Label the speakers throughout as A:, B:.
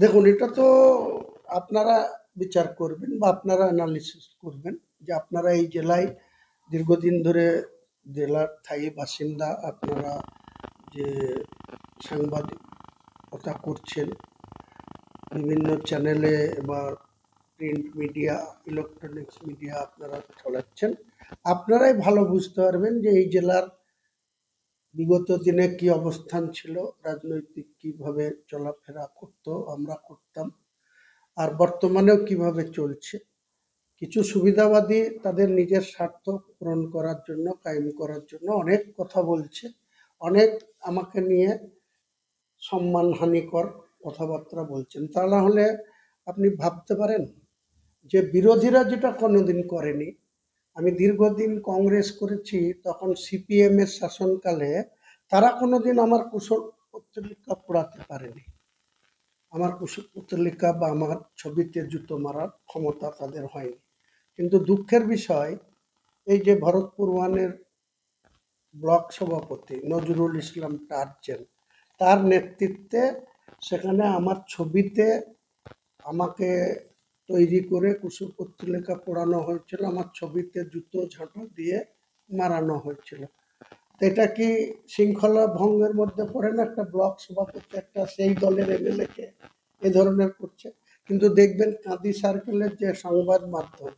A: দেখুন, এটা তো আপনারা বিচার করবেন বা আপনারা অ্যানালিসিস করবেন যে আপনারা এই জেলায় দীর্ঘদিন ধরে জেলার স্থায়ী বাসিন্দা, আপনারা যে সাংবাদিকতা করছেন বিভিন্ন চ্যানেলে বা প্রিন্ট মিডিয়া, ইলেকট্রনিক্স মিডিয়া আপনারা চালাচ্ছেন, আপনারাই ভালো বুঝতে পারবেন যে এই জেলার বিগত দিনে কি অবস্থান ছিল, রাজনৈতিক কিভাবে চলাফেরা করতো, আমরা করতাম, আর বর্তমানেও কিভাবে চলছে। কিছু সুবিধাবাদী তাদের নিজের স্বার্থ পূরণ করার জন্য, কায়েম করার জন্য অনেক কথা বলছে, অনেক আমাকে নিয়ে সম্মানহানিকর কথাবার্তা বলছেন। তা না হলে আপনি ভাবতে পারেন যে বিরোধীরা যেটা কোনোদিন করেনি। আমি দীর্ঘদিন কংগ্রেস করেছি, তখন সিপিএম এর শাসনকালে তারা কোনোদিন আমার কুশল পত্রিকা পোড়াতে পারেনি। আমার কুশল পত্রিকা বা আমার ছবিতে জুতো মারার ক্ষমতা তাদের হয়নি। কিন্তু দুঃখের বিষয়, এই যে ভরতপুর ওয়ানের ব্লক সভাপতি নজরুল ইসলাম টার্জেন, তার নেতৃত্বে সেখানে আমার ছবিতে আমাকে তৈরি করে কুশল পত্রিকা পোড়ানো হয়েছিল, আমার ছবিতে জুতো ঝাঁটা দিয়ে মারানো হয়েছিল। তো এটা কি শৃঙ্খলা ভঙ্গের মধ্যে পড়ে না? একটা ব্লক সভাপতি একটা সেই দলের এমএলএ কে এ ধরনের করছে। কিন্তু দেখবেন কাঁদি সার্কেলের যে সংবাদ মাধ্যম,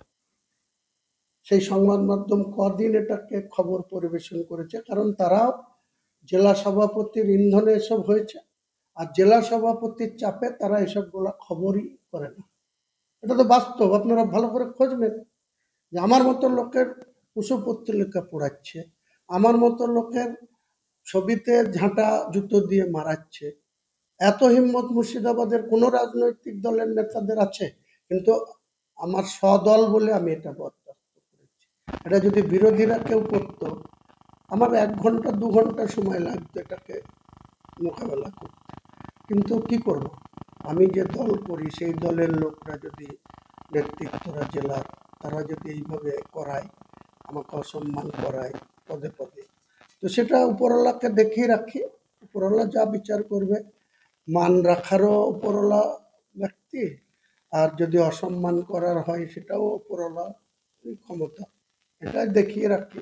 A: সেই সংবাদ মাধ্যম কদিন এটাকে খবর পরিবেশন করেছে, কারণ তারাও জেলা সভাপতির ইন্ধনে এসব হয়েছে, আর জেলা সভাপতির চাপে তারা এসবগুলা খবরই করে না। এটা তো বাস্তব, আপনারা ভালো করে খোঁজ নেন যে আমার মতো লোকের কুশপত্রিকা পোড়াচ্ছে, আমার মতো লোকের ছবিতে ঝাঁটা জুতো দিয়ে মারাচ্ছে। এত হিম্মত মুর্শিদাবাদের কোনো রাজনৈতিক দলের নেতাদের আছে? কিন্তু আমার স্বদল বলে আমি এটা বরদাস্ত করেছি। এটা যদি বিরোধীরা কেউ করতো, আমার 1 ঘন্টা 2 ঘন্টা সময় লাগতো এটাকে মোকাবেলা করতে। কিন্তু কি করব, আমি যে দল করি সেই দলের লোকরা যদি, নেতৃত্বরা জেলার, তারা যদি এইভাবে করায়, আমাকে অসম্মান করায় পদে পদে, তো সেটা উপরওয়ালাকে দেখেই রাখি। উপরওয়ালা যা বিচার করবে, মান রাখারও উপরওয়ালা ব্যক্তি, আর যদি অসম্মান করার হয় সেটাও উপরওয়ালা ক্ষমতা, এটা দেখিয়ে রাখি।